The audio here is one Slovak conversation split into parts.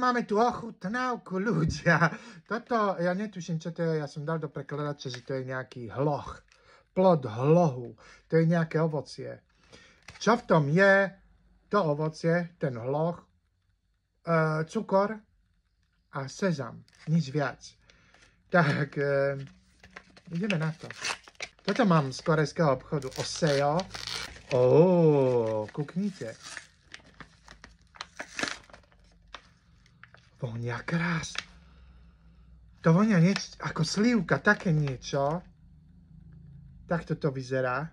máme tu ochutnávku, ľudia. Toto, ja netuším, čo to je, ja som dal do prekladača, že to je nejaký hloch. Plod hlohu. To je nejaké ovocie. Čo v tom je? To ovocie, ten hloch, cukor a sezam. Nič viac. Tak, ideme na to. Toto mám z korejského obchodu. Oseo. Kuknite. Vonia krásne. To vonia niečo ako slívka, také niečo. Takto to vyzerá.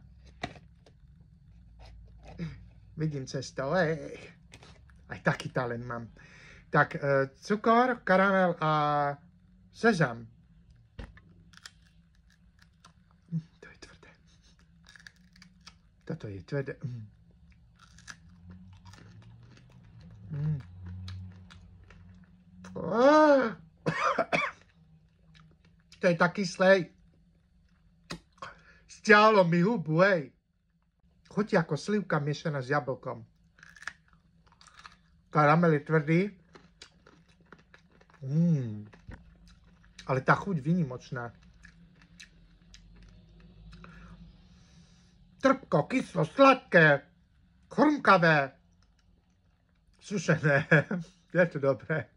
Vidím cez to. Aj taký talent mám. Tak, cukor, karamel a sezam. To je tvrdé. Toto je tvrdé. To je taký slej. Stiahlo mi hubu, hej. Chutí ako slivka miešaná s jablkom. Karamel je tvrdý. Ale tá chuť výnimočná. Trpko, kyslo, sladké, chrumkavé, sušené. Je to dobré.